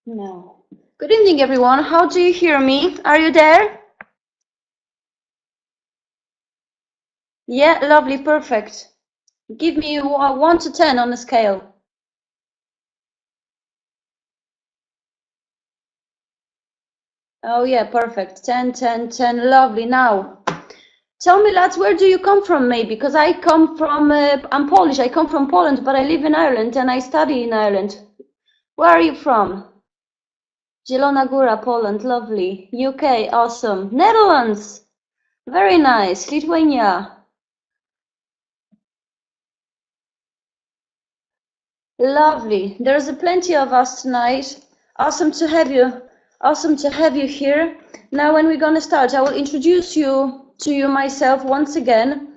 No. Good evening, everyone. How do you hear me? Are you there? Yeah, lovely, perfect. Give me 1 to 10 on the scale. Oh yeah, perfect. 10, 10, 10. Lovely. Now, tell me, lads, where do you come from, maybe? Because I come from, I'm Polish. I come from Poland, but I live in Ireland and I study in Ireland. Where are you from? Zielona Góra, Poland. Lovely. UK, awesome. Netherlands, very nice. Lithuania. Lovely. There's plenty of us tonight. Awesome to have you. Awesome to have you here. Now, when we're going to start, I will introduce you to you myself once again.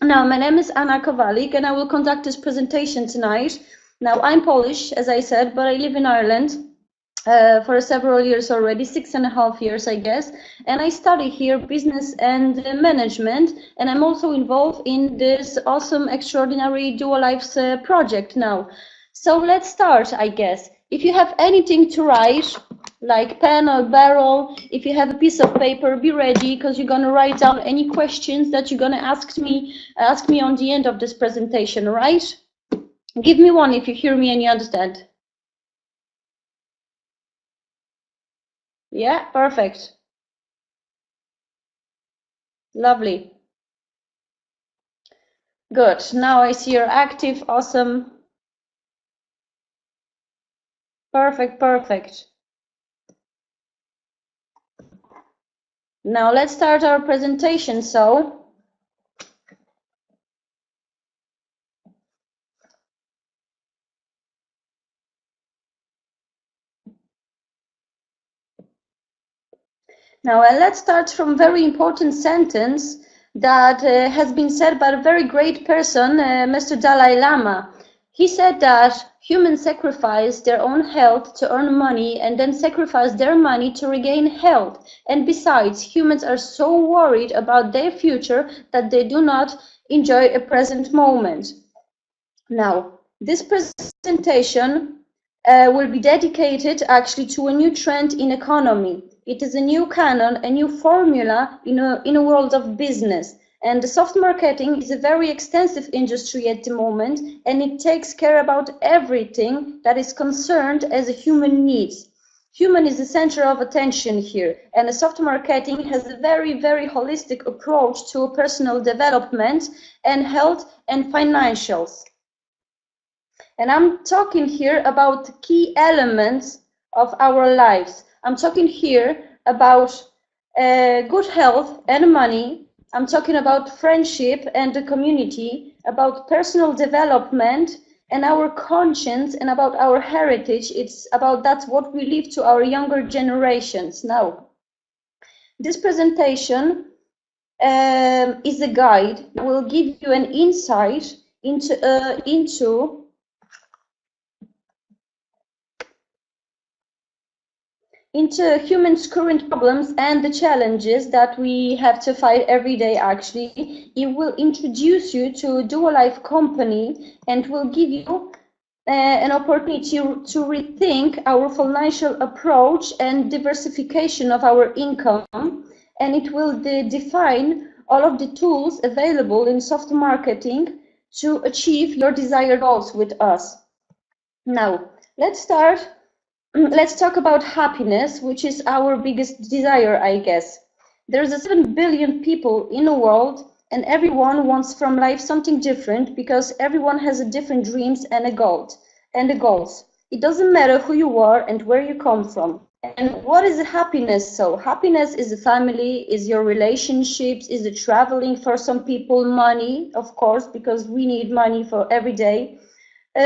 Now, my name is Anna Kowalik, and I will conduct this presentation tonight. Now, I'm Polish, as I said, but I live in Ireland for several years already, 6.5 years, I guess. And I study here business and management, and I'm also involved in this awesome, extraordinary DuoLife project now. So let's start, I guess. If you have anything to write, like pen or barrel, if you have a piece of paper, be ready, because you're going to write down any questions that you're going to ask me on the end of this presentation, right? Give me one if you hear me and you understand. Yeah, perfect. Lovely. Good. Now I see you're active. Awesome. Perfect, perfect. Now let's start our presentation. Now let's start from a very important sentence that has been said by a very great person, Mr. Dalai Lama. He said that humans sacrifice their own health to earn money and then sacrifice their money to regain health. And besides, humans are so worried about their future that they do not enjoy a present moment. Now, this presentation will be dedicated actually to a new trend in economy. It is a new canon, a new formula in a world of business. And the soft marketing is a very extensive industry at the moment, and it takes care about everything that is concerned as a human needs. Human is the center of attention here, and the soft marketing has a very, very holistic approach to personal development and health and financials. And I'm talking here about key elements of our lives. I'm talking here about good health and money. I'm talking about friendship and the community, about personal development and our conscience and about our heritage. It's about that's what we leave to our younger generations. Now, this presentation is a guide that will give you an insight into humans' current problems and the challenges that we have to fight every day. Actually, it will introduce you to DuoLife company and will give you an opportunity to rethink our financial approach and diversification of our income, and it will define all of the tools available in soft marketing to achieve your desired goals with us. Now, let's start. Let's talk about happiness, which is our biggest desire, I guess. There's 7 billion people in the world, and everyone wants from life something different because everyone has a different dreams and goals. It doesn't matter who you are and where you come from. And what is happiness? So happiness is a family, is your relationships, is the traveling for some people, money, of course, because we need money for every day,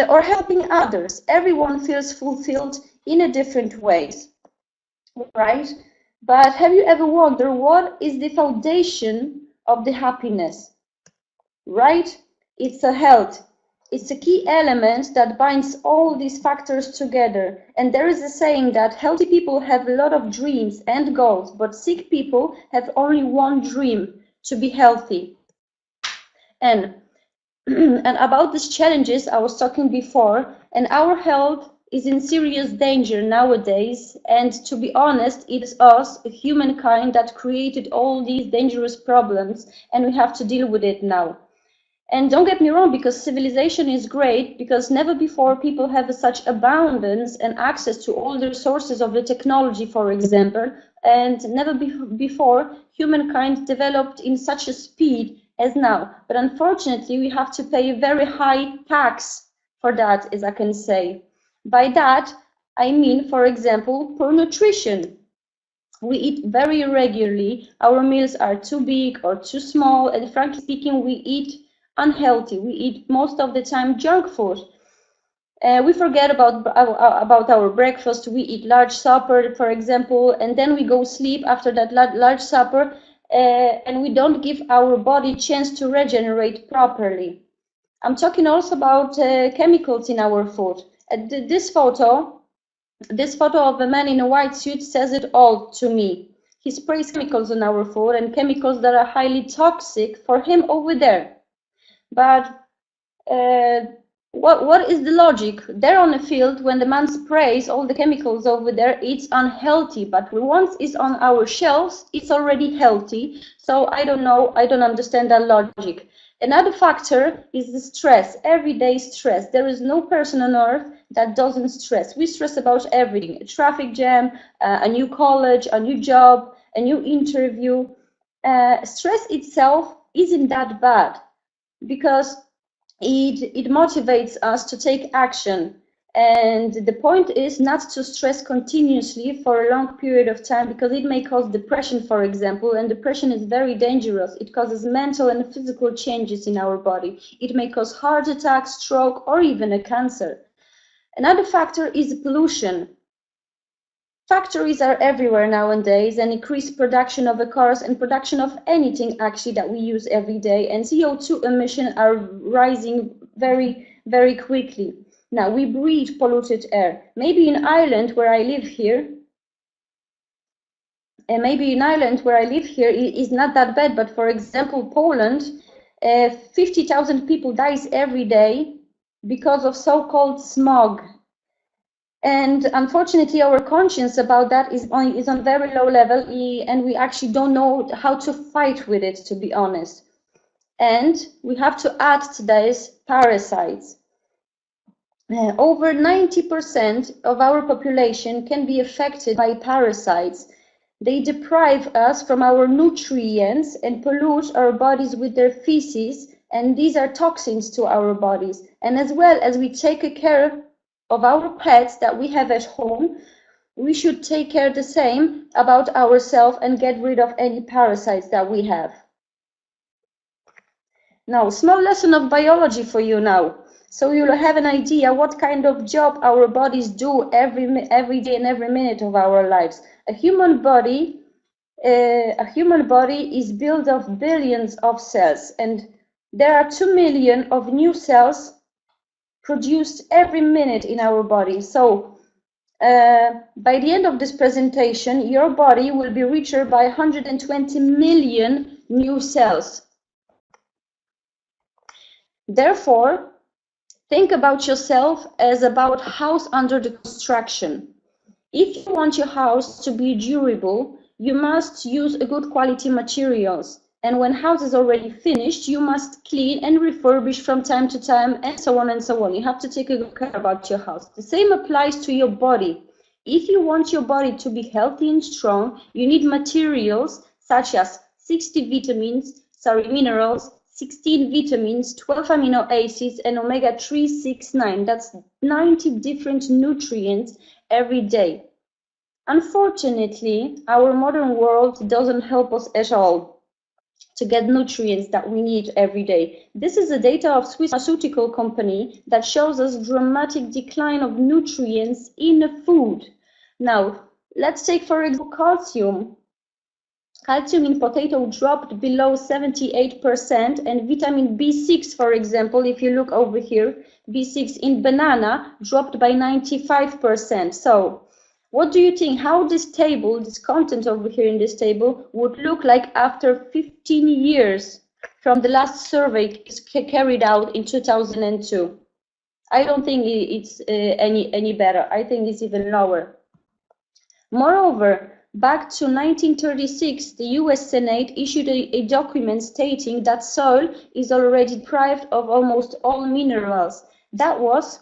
or helping others. Everyone feels fulfilled in a different ways, right? But have you ever wondered what is the foundation of the happiness, right? It's a health. It's a key element that binds all these factors together. And there is a saying that healthy people have a lot of dreams and goals, but sick people have only one dream: to be healthy. And about these challenges I was talking before, and our health is in serious danger nowadays, and to be honest, it is us, humankind, that created all these dangerous problems, and we have to deal with it now. And don't get me wrong, because civilization is great, because never before people have such abundance and access to all the resources of the technology, for example, and never before humankind developed in such a speed as now. But unfortunately, we have to pay a very high tax for that, as I can say. By that, I mean, for example, poor nutrition. We eat very irregularly, our meals are too big or too small, and frankly speaking, we eat unhealthy. We eat most of the time junk food. We forget about our breakfast. We eat large supper, for example, and then we go sleep after that large supper, and we don't give our body a chance to regenerate properly. I'm talking also about chemicals in our food. This photo of a man in a white suit says it all to me. He sprays chemicals on our food, and chemicals that are highly toxic for him over there. But what is the logic? There on the field, when the man sprays all the chemicals over there, it's unhealthy. But once it's on our shelves, it's already healthy. So I don't know, I don't understand that logic. Another factor is the stress, everyday stress. There is no person on earth that doesn't stress. We stress about everything, a traffic jam, a new college, a new job, a new interview. Stress itself isn't that bad, because it motivates us to take action. And the point is not to stress continuously for a long period of time, because it may cause depression, for example, and depression is very dangerous. It causes mental and physical changes in our body. It may cause heart attack, stroke, or even a cancer. Another factor is pollution. Factories are everywhere nowadays, and increased production of the cars and production of anything actually that we use every day, and CO2 emissions are rising very, very quickly. Now, we breathe polluted air. Maybe in Ireland, where I live here, it is not that bad, but for example, Poland, 50,000 people dies every day because of so-called smog. And unfortunately, our conscience about that is on very low level, and we actually don't know how to fight with it, to be honest. And we have to add to this parasites. Over 90% of our population can be affected by parasites. They deprive us from our nutrients and pollute our bodies with their feces, and these are toxins to our bodies. And as well as we take care of our pets that we have at home, we should take care the same about ourselves and get rid of any parasites that we have. Now, small lesson of biology for you now. So you'll have an idea what kind of job our bodies do every day and every minute of our lives. A human body is built of billions of cells, and there are 2 million of new cells produced every minute in our body. So by the end of this presentation, your body will be richer by 120 million new cells. Therefore, think about yourself as about a house under the construction. If you want your house to be durable, you must use a good quality materials. And when house is already finished, you must clean and refurbish from time to time, and so on and so on. You have to take good care about your house. The same applies to your body. If you want your body to be healthy and strong, you need materials such as 60 minerals, 16 vitamins, 12 amino acids, and omega-3, 6, 9. That's 90 different nutrients every day. Unfortunately, our modern world doesn't help us at all to get nutrients that we need every day. This is the data of Swiss pharmaceutical company that shows us dramatic decline of nutrients in food. Now, let's take for example calcium. Calcium in potato dropped below 78%, and vitamin B6, for example, if you look over here, B6 in banana dropped by 95%. So, what do you think, how this table, this content over here in this table, would look like after 15 years from the last survey carried out in 2002? I don't think it's any better. I think it's even lower. Moreover, back to 1936, the US Senate issued a document stating that soil is already deprived of almost all minerals. That was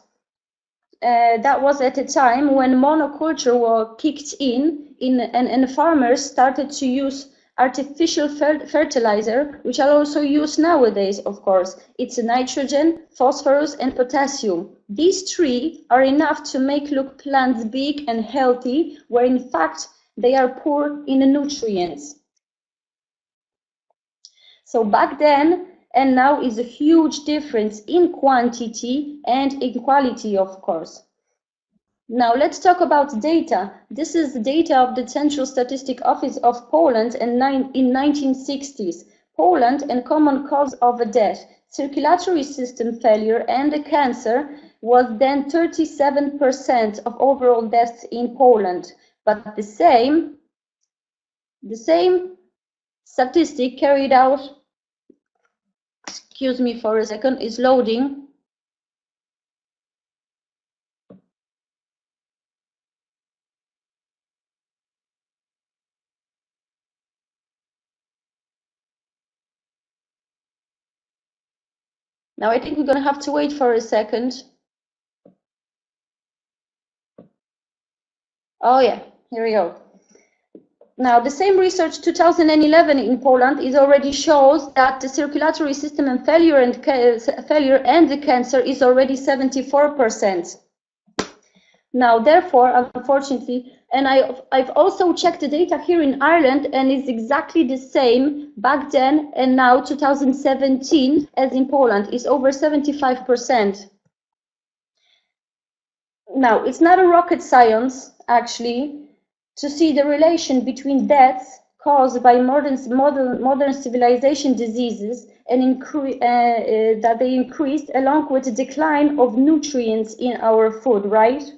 at a time when monoculture was kicked in and farmers started to use artificial fertilizer, which are also used nowadays, of course. It's nitrogen, phosphorus, and potassium. These three are enough to make look plants big and healthy, where in fact they are poor in the nutrients. So back then and now is a huge difference in quantity and in quality, of course. Now let's talk about data. This is the data of the Central Statistic Office of Poland in 1960s. Poland and common cause of death, circulatory system failure and cancer was then 37% of overall deaths in Poland. But the same statistic carried out, excuse me for a second, is loading. Now I think we're going to have to wait for a second. Oh yeah, here we go. Now the same research 2011 in Poland is already shows that the circulatory system and failure and the cancer is already 74%. Now therefore, unfortunately, and I've also checked the data here in Ireland, and it's exactly the same back then and now 2017 as in Poland, is over 75%. Now it's not a rocket science actually to see the relation between deaths caused by modern civilization diseases and that they increased along with the decline of nutrients in our food, right?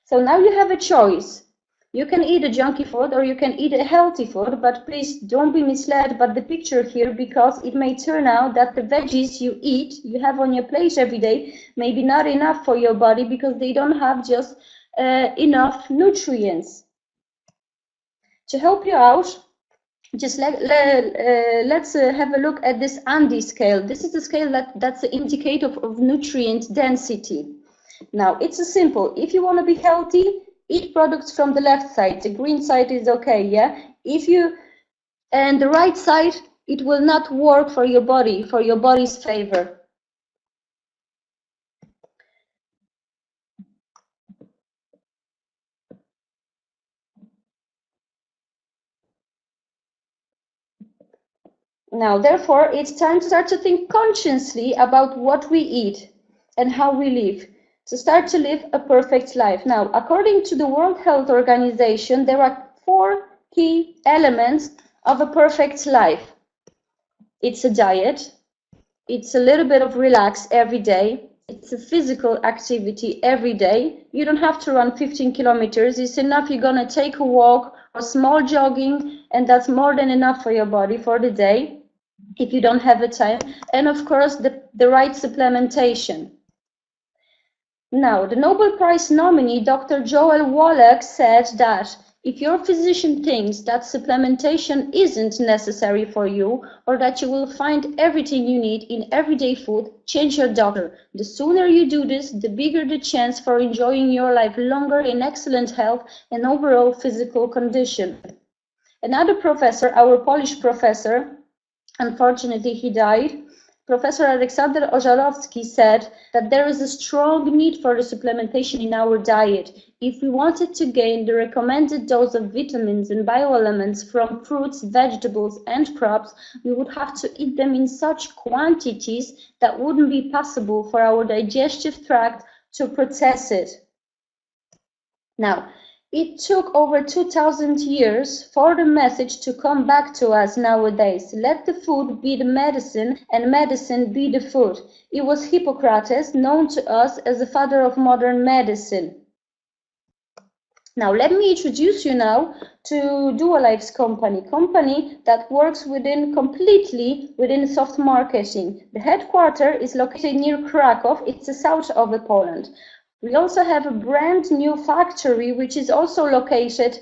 So now you have a choice. You can eat a junky food or you can eat a healthy food, but please don't be misled by the picture here, because it may turn out that the veggies you have on your plate every day, may be not enough for your body because they don't have just enough nutrients. To help you out, just let's have a look at this Andy scale. This is the scale that's the indicator of nutrient density. Now it's simple. If you want to be healthy, eat products from the left side. The green side is okay, yeah? And the right side, it will not work for your body, for your body's favor. Now, therefore, it's time to start to think consciously about what we eat and how we live, to start to live a perfect life. Now, according to the World Health Organization, there are 4 key elements of a perfect life. It's a diet, it's a little bit of relax every day, it's a physical activity every day. You don't have to run 15 kilometers, it's enough you're gonna take a walk or small jogging, and that's more than enough for your body for the day if you don't have the time. And of course, the right supplementation. Now, the Nobel Prize nominee, Dr. Joel Wallach, said that if your physician thinks that supplementation isn't necessary for you, or that you will find everything you need in everyday food, change your doctor. The sooner you do this, the bigger the chance for enjoying your life longer in excellent health and overall physical condition. Another professor, our Polish professor, unfortunately he died, Professor Aleksander Ożarowski, said that there is a strong need for the supplementation in our diet. If we wanted to gain the recommended dose of vitamins and bioelements from fruits, vegetables, and crops, we would have to eat them in such quantities that wouldn't be possible for our digestive tract to process it. Now, it took over 2,000 years for the message to come back to us nowadays. Let the food be the medicine and medicine be the food. It was Hippocrates, known to us as the father of modern medicine. Now, let me introduce you now to DuoLife's company that works completely within SoftMarketing. The headquarters is located near Krakow. It's the south of Poland. We also have a brand new factory, which is also located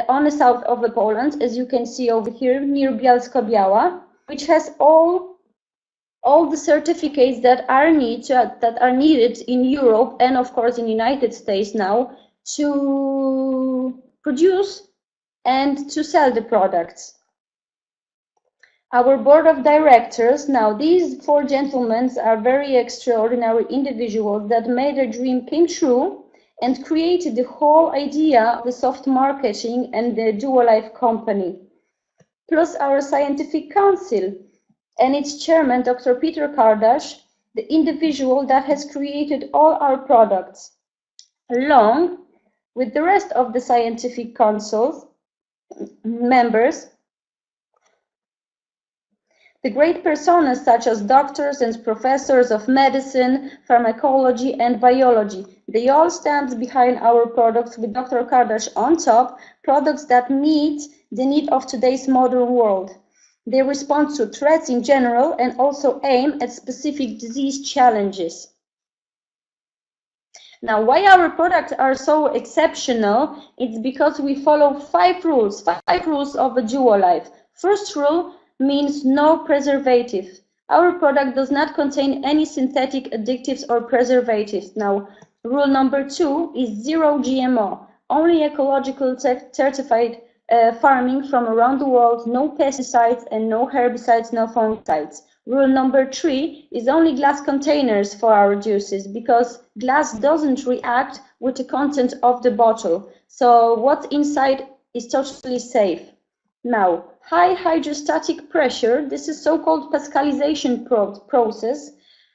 on the south of Poland, as you can see over here, near Bielsko-Biała, which has all the certificates that are needed in Europe and, of course, in the United States now to produce and to sell the products. Our board of directors, now these four gentlemen are very extraordinary individuals that made their dream come true and created the whole idea of the SoftMarketing and the DuoLife company. Plus our scientific council and its chairman, Dr. Peter Kardash, the individual that has created all our products, along with the rest of the scientific council members, the great personas such as doctors and professors of medicine, pharmacology and biology. They all stand behind our products with Dr. Kardash on top, products that meet the need of today's modern world. They respond to threats in general and also aim at specific disease challenges. Now, why our products are so exceptional? It's because we follow five rules of the DuoLife. First rule means no preservative. Our product does not contain any synthetic additives or preservatives. Now, rule number 2 is zero GMO, only ecological certified farming from around the world, no pesticides and no herbicides, no fungicides. Rule number 3 is only glass containers for our juices, because glass doesn't react with the content of the bottle. So what's inside is totally safe. Now, high hydrostatic pressure, this is so-called Pascalization process,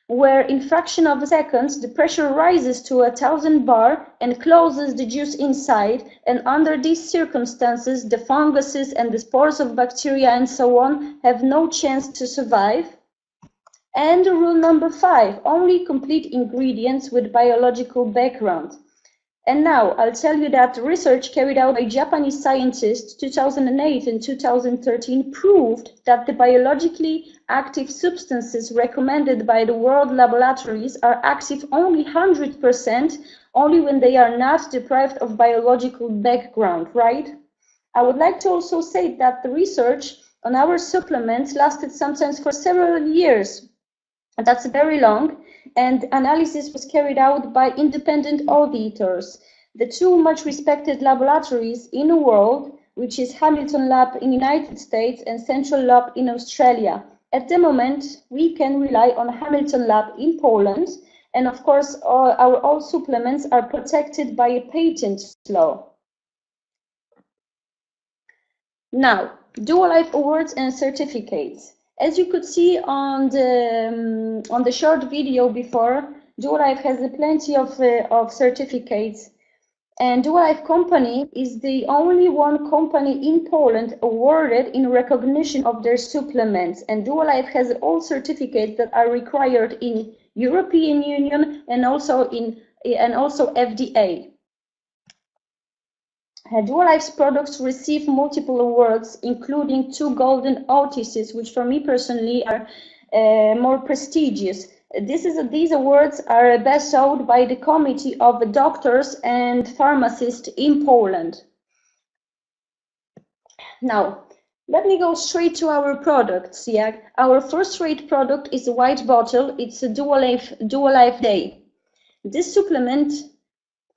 where in fraction of a second the pressure rises to 1000 bar and closes the juice inside, and under these circumstances the funguses and the spores of bacteria and so on have no chance to survive. And rule number 5, only complete ingredients with biological background. And now I'll tell you that research carried out by Japanese scientists 2008 and 2013 proved that the biologically active substances recommended by the world laboratories are active only 100%, only when they are not deprived of biological background, right? I would like to also say that the research on our supplements lasted sometimes for several years. That's very long, and analysis was carried out by independent auditors. The two much respected laboratories in the world, which is Hamilton Lab in the United States and Central Lab in Australia. At the moment, we can rely on Hamilton Lab in Poland, and of course, all supplements are protected by a patent law. Now, DuoLife awards and certificates. As you could see on the short video before, DuoLife has plenty of certificates, and DuoLife company is the only one company in Poland awarded in recognition of their supplements. And DuoLife has all certificates that are required in European Union and also FDA. DuoLife's products receive multiple awards, including 2 golden Otises, which for me personally are more prestigious. These awards are bestowed by the Committee of Doctors and Pharmacists in Poland. Now, let me go straight to our products. Yeah, our first-rate product is a white bottle. It's a DuoLife Day. This supplement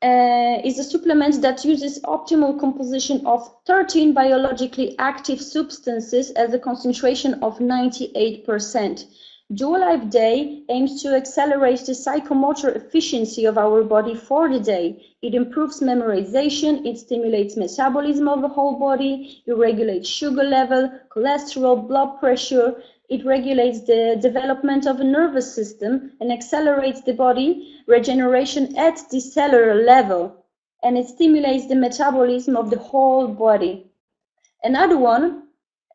is a supplement that uses optimal composition of 13 biologically active substances as a concentration of 98%. DuoLife Day aims to accelerate the psychomotor efficiency of our body for the day. It improves memorization, it stimulates metabolism of the whole body, it regulates sugar level, cholesterol, blood pressure, it regulates the development of a nervous system and accelerates the body regeneration at the cellular level, and it stimulates the metabolism of the whole body. Another one,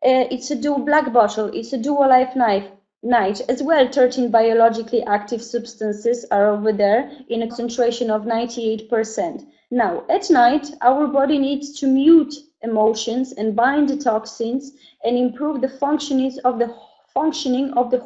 it's a Duo Black bottle, it's a DuoLife knife. night as well. 13 biologically active substances are over there in a concentration of 98%. Now, at night, our body needs to mute emotions and bind the toxins and improve the functioning of the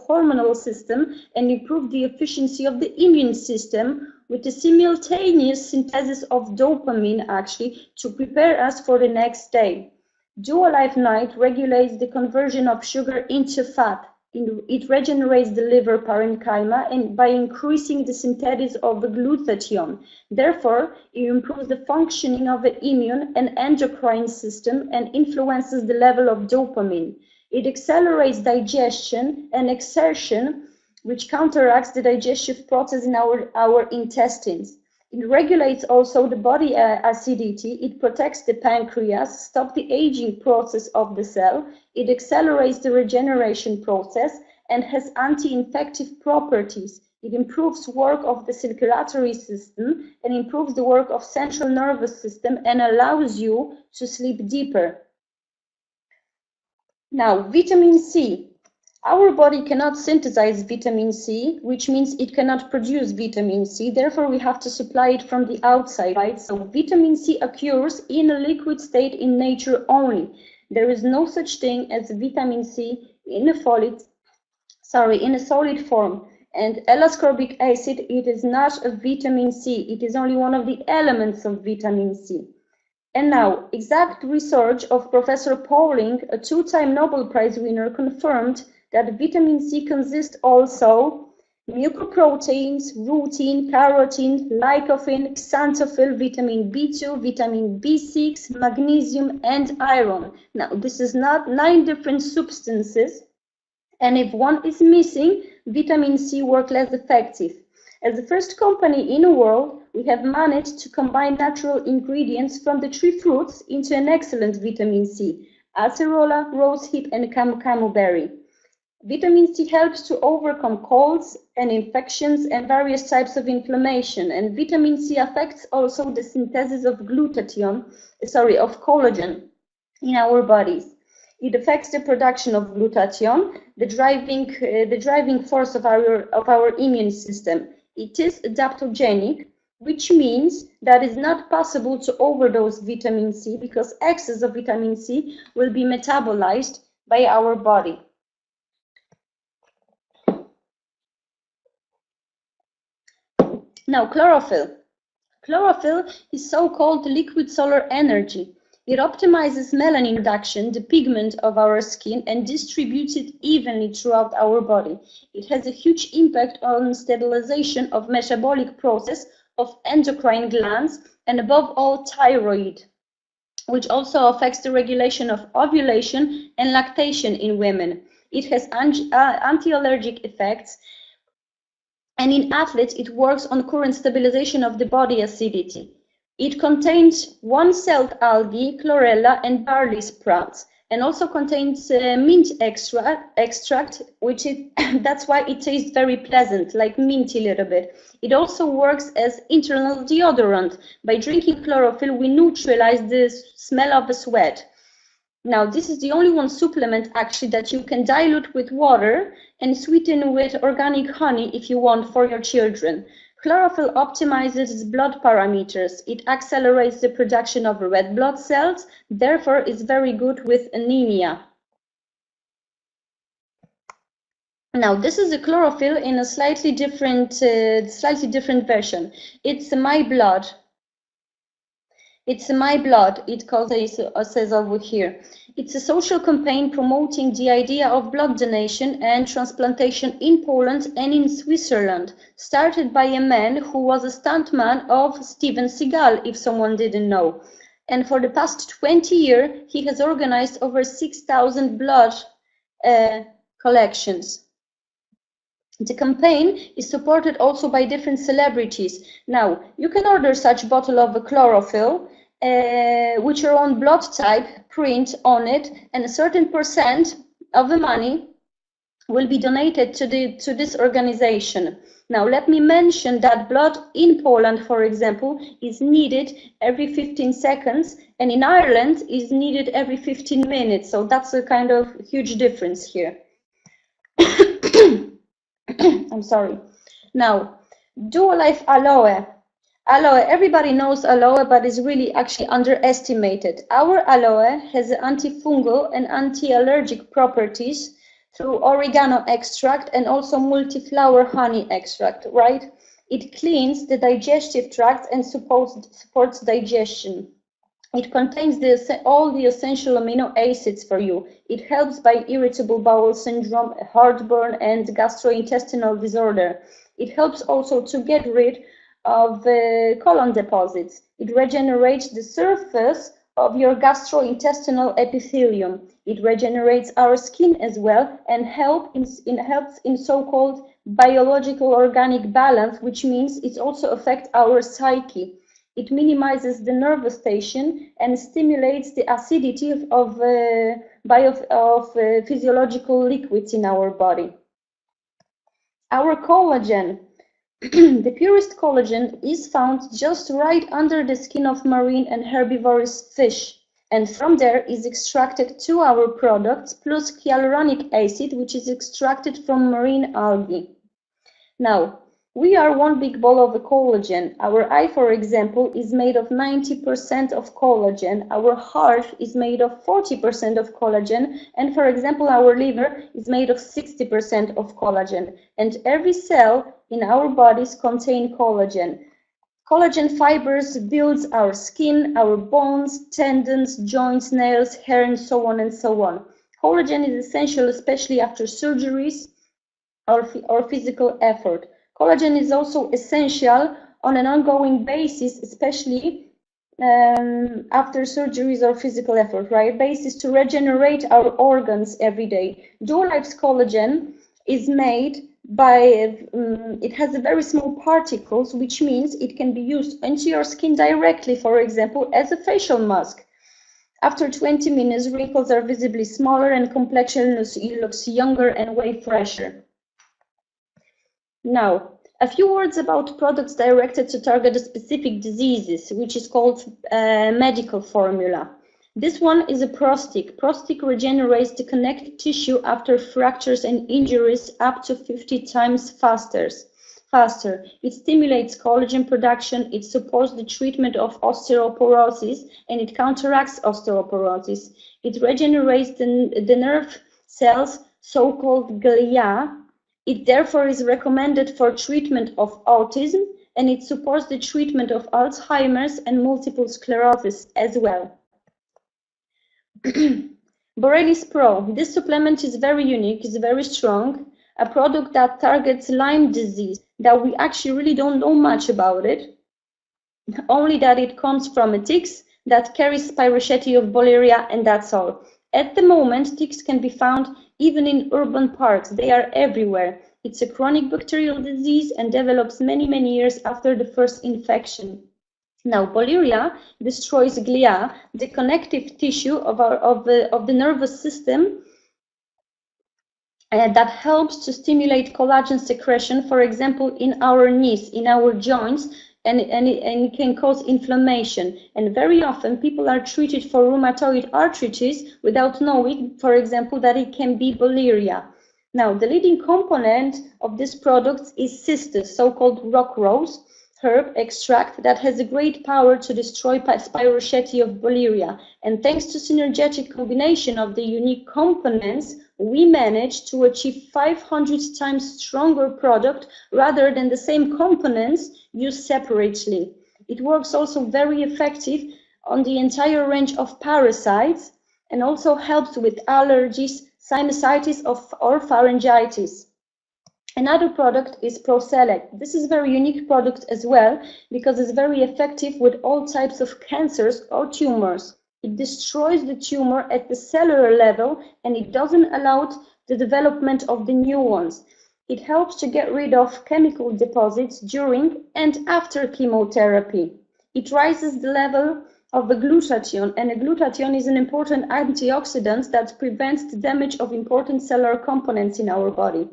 hormonal system and improve the efficiency of the immune system with the simultaneous synthesis of dopamine, actually, to prepare us for the next day. DuoLife Night regulates the conversion of sugar into fat. It regenerates the liver parenchyma and by increasing the synthesis of the glutathione. Therefore, it improves the functioning of the immune and endocrine system and influences the level of dopamine. It accelerates digestion and exertion, which counteracts the digestive process in our intestines. It regulates also the body acidity. It protects the pancreas, stops the aging process of the cell. It accelerates the regeneration process and has anti-infective properties. It improves work of the circulatory system and improves the work of central nervous system and allows you to sleep deeper. Now, vitamin C. Our body cannot synthesize vitamin C, which means it cannot produce vitamin C. Therefore, we have to supply it from the outside, right? So vitamin C occurs in a liquid state in nature only. There is no such thing as vitamin C in a solid form. And L-ascorbic acid, it is not a vitamin C. It is only one of the elements of vitamin C. And now, exact research of Professor Pauling, a two-time Nobel Prize winner, confirmed that vitamin C consists also mucoproteins, rutin, carotene, lycopene, xanthophyll, vitamin B2, vitamin B6, magnesium, and iron. Now, this is not 9 different substances, and if one is missing, vitamin C works less effective. As the first company in the world, we have managed to combine natural ingredients from the 3 fruits into an excellent vitamin C: acerola, rosehip, and camu berry. Vitamin C helps to overcome colds and infections and various types of inflammation, and vitamin C affects also the synthesis of collagen in our bodies. It affects the production of glutathione, the driving force of our immune system. It is adaptogenic, which means that it's not possible to overdose vitamin C because excess of vitamin C will be metabolized by our body. Now, chlorophyll. Chlorophyll is so-called liquid solar energy. It optimizes melanin production, the pigment of our skin, and distributes it evenly throughout our body. It has a huge impact on stabilization of metabolic process of endocrine glands and above all thyroid, which also affects the regulation of ovulation and lactation in women. It has anti-allergic effects, and in athletes it works on current stabilization of the body acidity. It contains one-celled algae, chlorella, and barley sprouts, and also contains mint extract, which that's why it tastes very pleasant, like minty a little bit. It also works as internal deodorant. By drinking chlorophyll, we neutralize the smell of the sweat. Now, this is the only one supplement actually that you can dilute with water and sweeten with organic honey if you want for your children. Chlorophyll optimizes blood parameters. It accelerates the production of red blood cells, therefore is very good with anemia. Now, this is a chlorophyll in a slightly different version. It's My Blood. It's My Blood, it says over here. It's a social campaign promoting the idea of blood donation and transplantation in Poland and in Switzerland, started by a man who was a stuntman of Steven Seagal, if someone didn't know. And for the past 20 years, he has organized over 6,000 blood collections. The campaign is supported also by different celebrities. Now, you can order such a bottle of chlorophyll with your own blood type print on it, and a certain percent of the money will be donated to this organization. Now, let me mention that blood in Poland, for example, is needed every 15 seconds, and in Ireland is needed every 15 minutes. So that's a kind of huge difference here. I'm sorry. Now, DuoLife Aloe. Aloe, everybody knows aloe, but is really actually underestimated. Our aloe has antifungal and anti-allergic properties through oregano extract and also multi-flower honey extract, right? It cleans the digestive tract and supports digestion. It contains all the essential amino acids for you. It helps by irritable bowel syndrome, heartburn, and gastrointestinal disorder. It helps also to get rid of colon deposits. It regenerates the surface of your gastrointestinal epithelium. It regenerates our skin as well and helps in so-called biological organic balance, which means it also affects our psyche. It minimizes the nervous station and stimulates the acidity of physiological liquids in our body. Our collagen. The purest collagen is found just right under the skin of marine and herbivorous fish, and from there is extracted 2 our products plus hyaluronic acid, which is extracted from marine algae. Now, we are one big ball of collagen. Our eye, for example, is made of 90% of collagen. Our heart is made of 40% of collagen. And for example, our liver is made of 60% of collagen. And every cell in our bodies contain collagen. Collagen fibers builds our skin, our bones, tendons, joints, nails, hair, and so on and so on. Collagen is essential, especially after surgeries or physical effort. Collagen is also essential on an ongoing basis, especially after surgeries or physical effort, right? Basis to regenerate our organs every day. DuoLife's collagen is made by, it has a very small particles, which means it can be used into your skin directly, for example, as a facial mask. After 20 minutes, wrinkles are visibly smaller and complexion looks younger and way fresher. Now, a few words about products directed to target specific diseases, which is called medical formula. This one is a prostic. Prostic regenerates the connective tissue after fractures and injuries up to 50 times faster. It stimulates collagen production, it supports the treatment of osteoporosis, and it counteracts osteoporosis. It regenerates the nerve cells, so-called glia. It therefore is recommended for treatment of autism, and it supports the treatment of Alzheimer's and multiple sclerosis as well. Borealis Pro. This supplement is very unique, it's very strong, a product that targets Lyme disease, that we actually really don't know much about it, only that it comes from a ticks that carries spirochetes of Bolleria, and that's all. At the moment, ticks can be found even in urban parks. They are everywhere. It's a chronic bacterial disease and develops many, many years after the first infection. Now, Bolleria destroys glia, the connective tissue of the nervous system, that helps to stimulate collagen secretion, for example, in our knees, in our joints, and it can cause inflammation. And very often people are treated for rheumatoid arthritis without knowing, for example, that it can be Bolleria. Now, the leading component of this product is cistus, so-called rock rose herb extract that has a great power to destroy spirochetes of Bolleria. And thanks to synergetic combination of the unique components, we managed to achieve 500 times stronger product rather than the same components used separately. It works also very effective on the entire range of parasites and also helps with allergies, sinusitis or pharyngitis. Another product is ProSelect. This is a very unique product as well because it's very effective with all types of cancers or tumors. It destroys the tumor at the cellular level and it doesn't allow the development of the new ones. It helps to get rid of chemical deposits during and after chemotherapy. It raises the level of the glutathione, and a glutathione is an important antioxidant that prevents the damage of important cellular components in our body.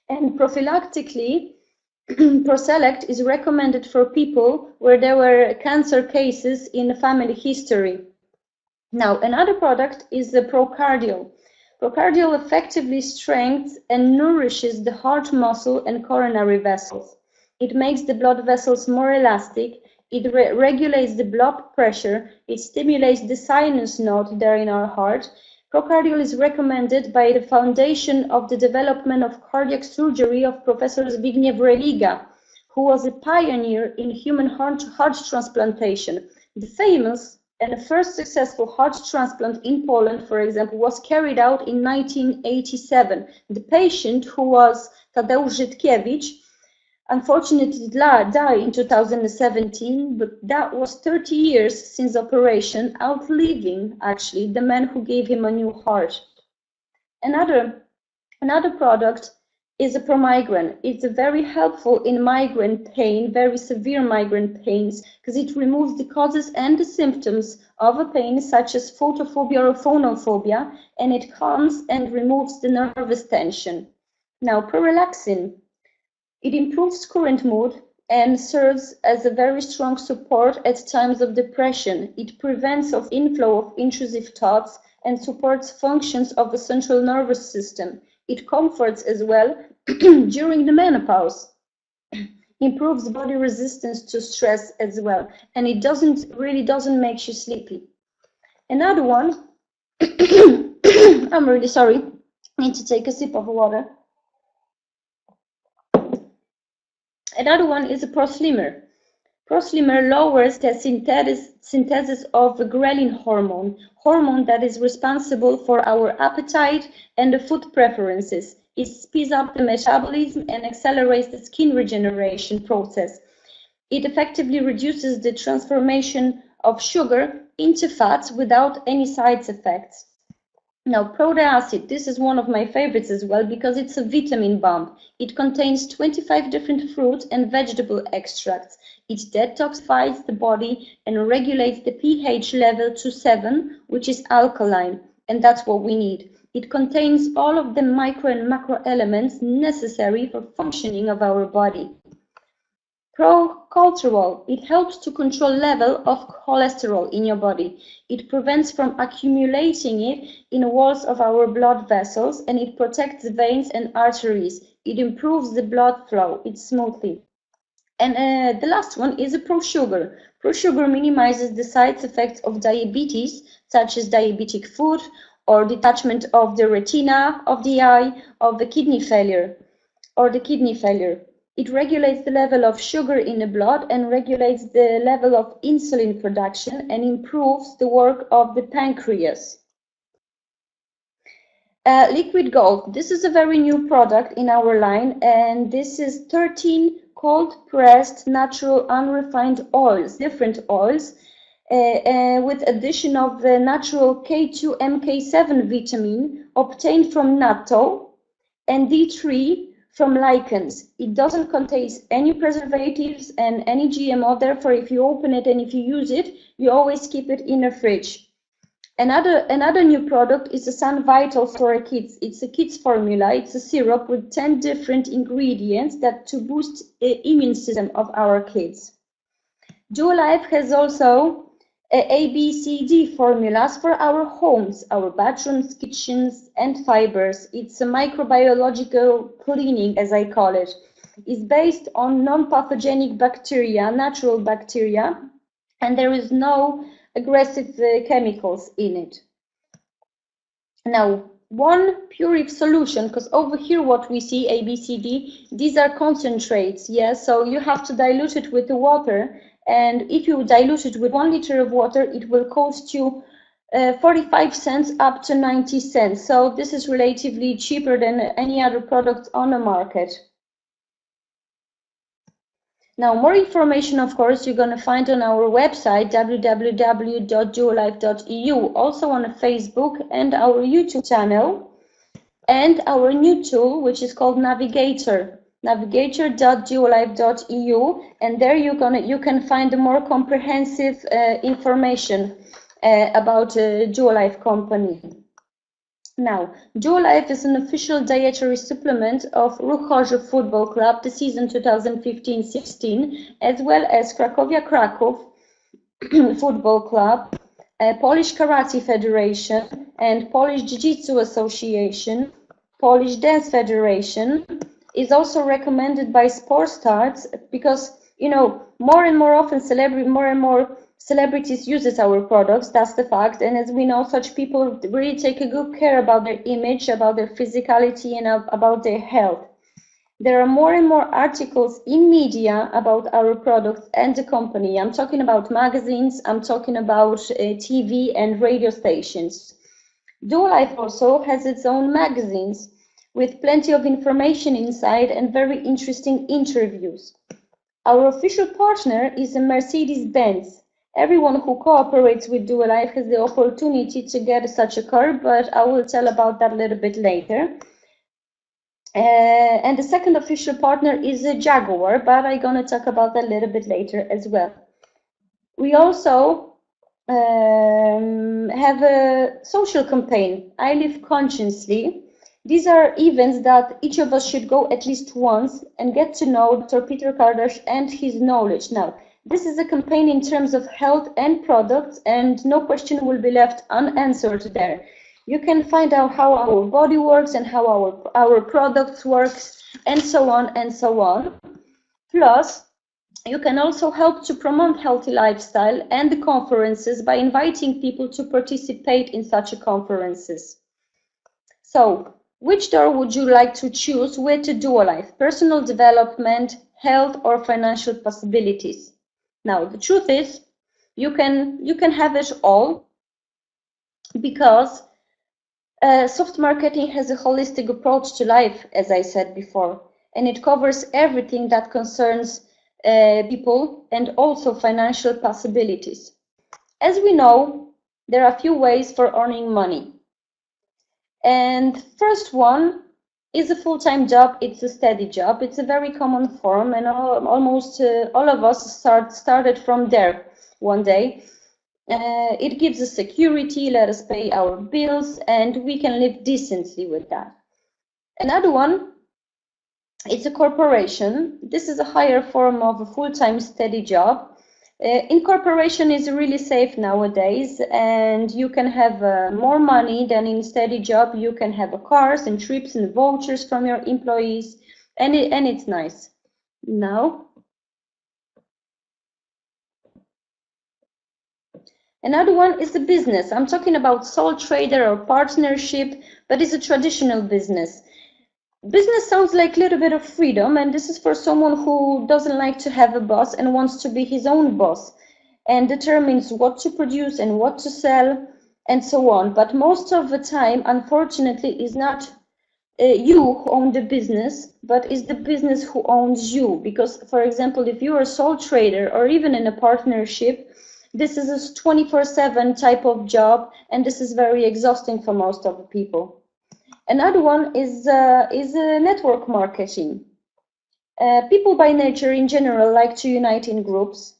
And prophylactically, ProSelect is recommended for people where there were cancer cases in the family history. Now, another product is the ProCardial. Procardiol effectively strengthens and nourishes the heart muscle and coronary vessels. It makes the blood vessels more elastic. It regulates the blood pressure. It stimulates the sinus node there in our heart. Procardiol is recommended by the Foundation of the Development of Cardiac Surgery of Professor Zbigniew Religa, who was a pioneer in human heart transplantation. The famous and the first successful heart transplant in Poland, for example, was carried out in 1987. The patient, who was Tadeusz Żytkiewicz, unfortunately died in 2017, but that was 30 years since operation, outliving actually the man who gave him a new heart. Another product is a promigrant. It's very helpful in migraine pain, very severe migraine pains, because it removes the causes and the symptoms of a pain such as photophobia or phonophobia, and it calms and removes the nervous tension. Now, prorelaxin. It improves current mood and serves as a very strong support at times of depression. It prevents of inflow of intrusive thoughts and supports functions of the central nervous system. It comforts as well during the menopause, improves body resistance to stress as well, and it really doesn't make you sleepy. Another one, I'm really sorry, I need to take a sip of water. Another one is a proslimer. Proslimer lowers the synthesis of the ghrelin hormone that is responsible for our appetite and the food preferences. It speeds up the metabolism and accelerates the skin regeneration process. It effectively reduces the transformation of sugar into fats without any side effects. Now, proteacid, this is one of my favorites as well because it's a vitamin bomb. It contains 25 different fruit and vegetable extracts. It detoxifies the body and regulates the pH level to 7, which is alkaline, and that's what we need. It contains all of the micro and macro elements necessary for functioning of our body. Proculturol, it helps to control level of cholesterol in your body. It prevents from accumulating it in the walls of our blood vessels, and it protects the veins and arteries. It improves the blood flow, it's smoothly. And the last one is a ProSugar. ProSugar minimizes the side effects of diabetes, such as diabetic foot or detachment of the retina of the eye, of the kidney failure, It regulates the level of sugar in the blood and regulates the level of insulin production and improves the work of the pancreas. Liquid Gold. This is a very new product in our line, and this is 13 cold-pressed, natural, unrefined oils, different oils, with addition of the natural K2 MK7 vitamin obtained from natto and D3 from lichens. It doesn't contain any preservatives and any GMO, therefore if you open it and if you use it, you always keep it in a fridge. Another new product is the Sun Vital for kids. It's a kids formula. It's a syrup with 10 different ingredients that to boost the immune system of our kids. DuoLife has also ABCD formulas for our homes, our bathrooms, kitchens, and fibers. It's a microbiological cleaning, as I call it. It's based on non-pathogenic bacteria, natural bacteria, and there is no aggressive chemicals in it. Now, one Purif solution, because over here what we see, ABCD, these are concentrates, yes, so you have to dilute it with the water, and if you dilute it with 1 liter of water, it will cost you 45 cents up to 90 cents, so this is relatively cheaper than any other product on the market. Now, more information, of course, you're going to find on our website, www.duolife.eu, also on Facebook and our YouTube channel, and our new tool, which is called Navigator, navigator.duolife.eu, and there you can find a more comprehensive information about DuoLife company. Now, DuoLife is an official dietary supplement of Ruch Chorzów Football Club, the season 2015-16, as well as Cracovia Kraków Football Club, Polish Karate Federation and Polish Jiu-Jitsu Association, Polish Dance Federation is also recommended by sports stars because, you know, more and more often more and more celebrities uses our products. That's the fact. And as we know, such people really take a good care about their image, about their physicality, and about their health. There are more and more articles in media about our products and the company. I'm talking about magazines, I'm talking about TV and radio stations. DuoLife also has its own magazines with plenty of information inside and very interesting interviews. Our official partner is a Mercedes-Benz. Everyone who cooperates with DuoLife has the opportunity to get such a car, but I will tell about that a little bit later. And the second official partner is a Jaguar, but I'm going to talk about that a little bit later as well. We also have a social campaign, I Live Consciously. These are events that each of us should go at least once and get to know Dr. Peter Kardash and his knowledge. Now, this is a campaign in terms of health and products, and no question will be left unanswered there. You can find out how our body works and how our products work, and so on and so on. Plus, you can also help to promote healthy lifestyle and the conferences by inviting people to participate in such conferences. So, which door would you like to choose with DuoLife? Personal development, health, or financial possibilities? Now, the truth is, you can have it all, because SoftMarketing has a holistic approach to life, as I said before, and it covers everything that concerns people and also financial possibilities. As we know, there are a few ways for earning money. And first one is a full-time job. It's a steady job. It's a very common form, and almost all of us started from there one day. It gives us security, let us pay our bills, and we can live decently with that. Another one, it's a corporation. This is a higher form of a full-time steady job. Incorporation is really safe nowadays, and you can have more money than in steady job. You can have cars and trips and vouchers from your employees, and it's nice. Now, another one is a business. I'm talking about sole trader or partnership, but it's a traditional business. Business sounds like a little bit of freedom, and this is for someone who doesn't like to have a boss and wants to be his own boss and determines what to produce and what to sell and so on. But most of the time, unfortunately, is not you who own the business, but is the business who owns you. Because, for example, if you're a sole trader or even in a partnership, this is a 24/7 type of job, and this is very exhausting for most of the people. Another one is network marketing. People by nature in general like to unite in groups.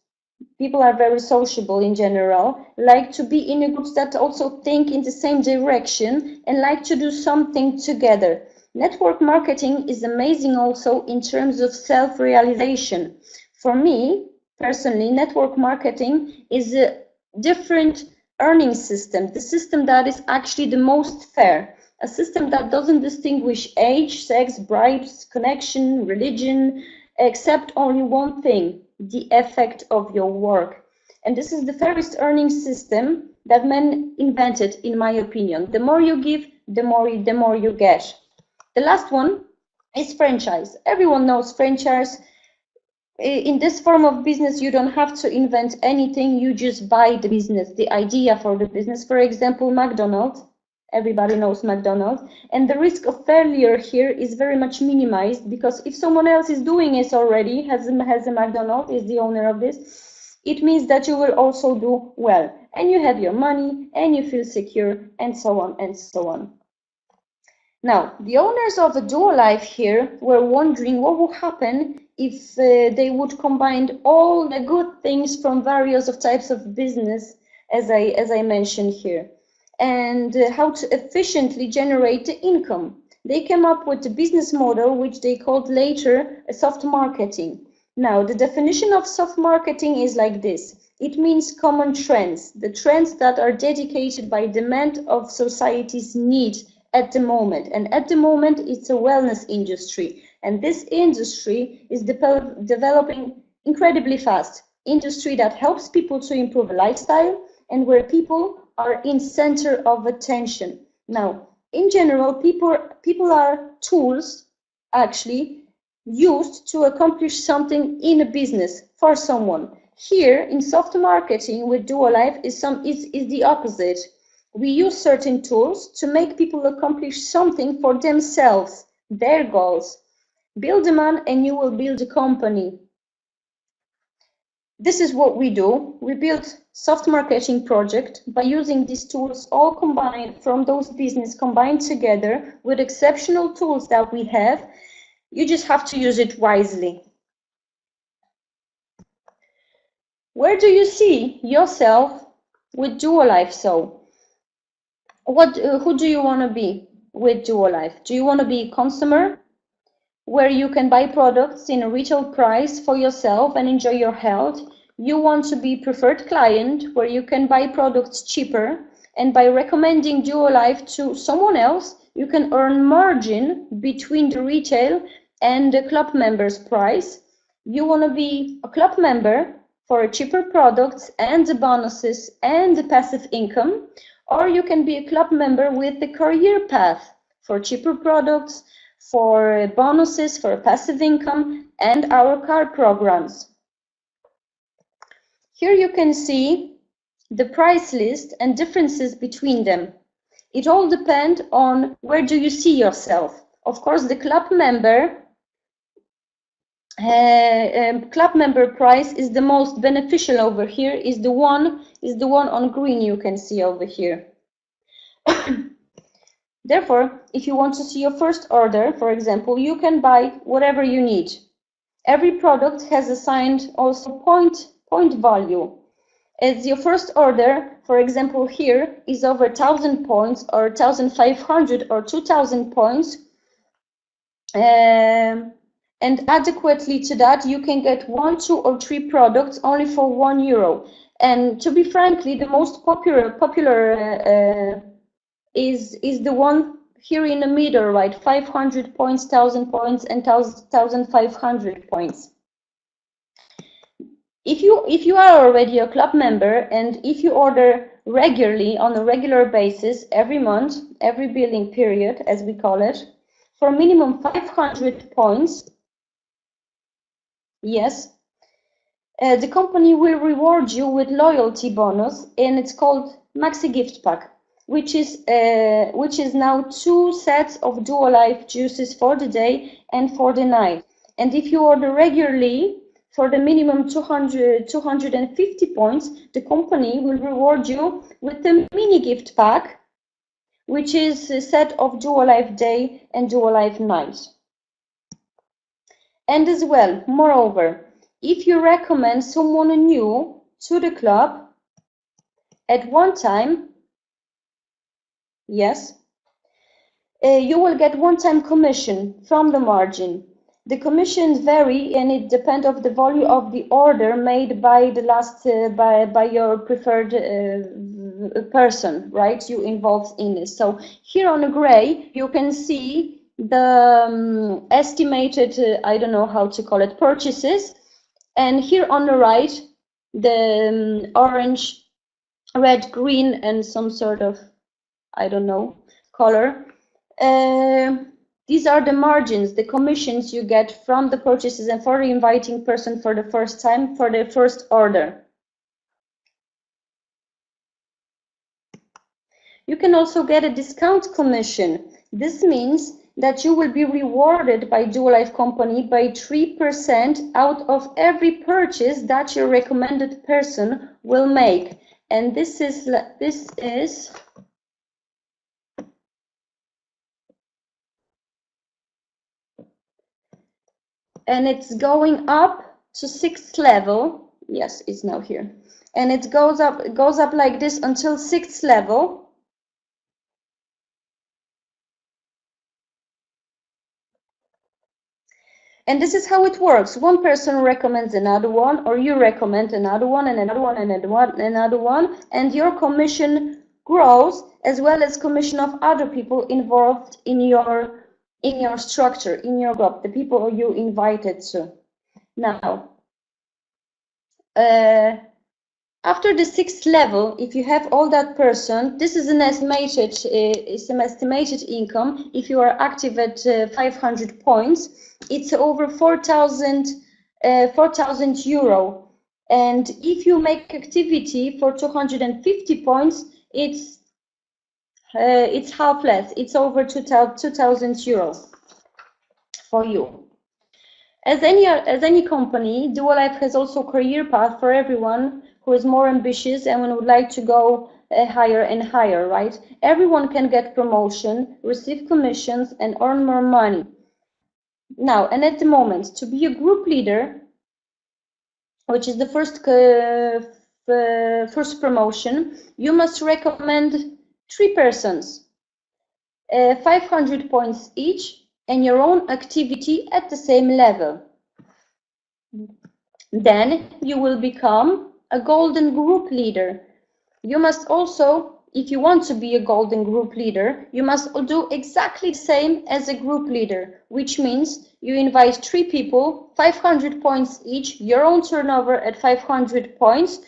People are very sociable in general, like to be in groups that also think in the same direction and like to do something together. Network marketing is amazing also in terms of self-realization. For me, personally, network marketing is a different earning system, the system that is actually the most fair. A system that doesn't distinguish age, sex, bribes, connection, religion, except only one thing, the effect of your work. And this is the fairest earning system that man invented, in my opinion. The more you give, the more you get. The last one is franchise. Everyone knows franchise. In this form of business, you don't have to invent anything. You just buy the business, the idea for the business. For example, McDonald's. Everybody knows McDonald's, and the risk of failure here is very much minimized, because if someone else is doing it already, has a McDonald's, is the owner of this, it means that you will also do well, and you have your money, and you feel secure, and so on and so on. Now, the owners of DuoLife here were wondering what would happen if they would combine all the good things from various of types of business, as I mentioned here, and how to efficiently generate the income. They came up with a business model which they called later soft marketing. Now, the definition of soft marketing is like this. It means common trends, the trends that are dedicated by demand of society's need at the moment. And at the moment, it's a wellness industry. And this industry is developing incredibly fast. Industry that helps people to improve a lifestyle and where people are in center of attention. Now, in general, people are tools actually used to accomplish something in a business for someone. Here in soft marketing with DuoLife is the opposite. We use certain tools to make people accomplish something for themselves, their goals. Build a man and you will build a company. This is what we do. We build soft marketing project by using these tools all combined from those business combined together with exceptional tools that we have. You just have to use it wisely. Where do you see yourself with DuoLife? So, who do you want to be with DuoLife? Do you want to be a consumer, where you can buy products in a retail price for yourself and enjoy your health? You want to be preferred client, where you can buy products cheaper, and by recommending DuoLife to someone else, you can earn margin between the retail and the club member's price. You want to be a club member for cheaper products and the bonuses and the passive income, or you can be a club member with the career path for cheaper products, for bonuses, for passive income, and our car programs. Here you can see the price list and differences between them. It all depends on where do you see yourself. Of course, the club member price is the most beneficial over here, is the one on green you can see over here. Therefore, if you want to see your first order, for example, you can buy whatever you need. Every product has assigned also point value. As your first order, for example, here is over 1,000 points or 1,500 or 2,000 points. And adequately to that, you can get 1, 2, or 3 products only for €1. And to be frankly, the most popular is the one here in the middle, right? 500 points, 1,000 points, and 1,500 points. If you are already a club member and if you order regularly on a regular basis every month, every billing period, as we call it, for minimum 500 points, yes, the company will reward you with loyalty bonus, and it's called Maxi Gift Pack, which is now 2 sets of DuoLife juices for the day and for the night. And if you order regularly for the minimum 250 points, the company will reward you with the mini gift pack, which is a set of DuoLife day and DuoLife night. And as well, moreover, if you recommend someone new to the club at one time, yes, you will get one-time commission from the margin. The commissions vary, and it depends on the value of the order made by the last by your preferred person, right? You involved in this. So here on the gray, you can see the estimated, I don't know how to call it, purchases, and here on the right, the orange, red, green, and some sort of, I don't know, color. These are the margins, the commissions you get from the purchases and for the inviting person for the first time, for the first order. You can also get a discount commission. This means that you will be rewarded by DuoLife company by 3% out of every purchase that your recommended person will make. And this is and it's going up to 6th level. Yes, it's now here. And it goes up like this until 6th level. And this is how it works. One person recommends another one, or you recommend another one, and another one, and another one, and your commission grows, as well as commission of other people involved in your structure, in your group, the people you invited to. Now, after the 6th level, if you have all that person, this is an estimated income. If you are active at 500 points, it's over 4,000 euro. And if you make activity for 250 points, it's half less. It's over 2,000 euro for you. As any company, DuoLife has also a career path for everyone who is more ambitious and would like to go higher and higher, right? Everyone can get promotion, receive commissions, and earn more money. Now, and at the moment, to be a group leader, which is the first promotion, you must recommend 3 persons, 500 points each, and your own activity at the same level. Then you will become a golden group leader. You must also, if you want to be a golden group leader, you must do exactly the same as a group leader, which means you invite 3 people, 500 points each, your own turnover at 500 points.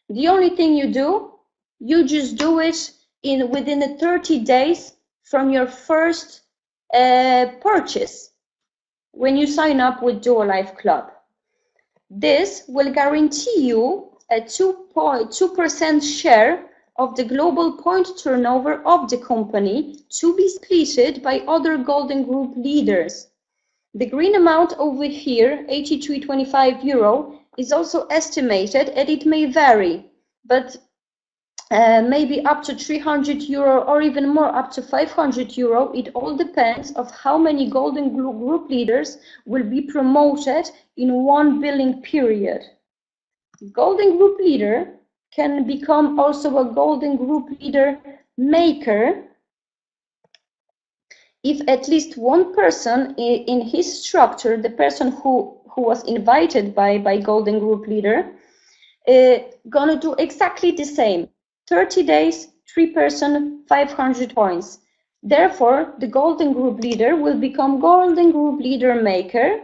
The only thing you do, you just do it within the 30 days from your first purchase when you sign up with DuoLife Club. This will guarantee you a 2% share of the global point turnover of the company to be split by other golden group leaders. The green amount over here, 83.25 euro, is also estimated, and it may vary, but maybe up to 300 euro or even more, up to 500 euro. It all depends on how many golden group leaders will be promoted in one billing period. Golden group leader can become also a golden group leader maker if at least one person in his structure, the person who was invited by golden group leader, gonna do exactly the same. 30 days, 3 person, 500 points. Therefore, the golden group leader will become golden group leader maker,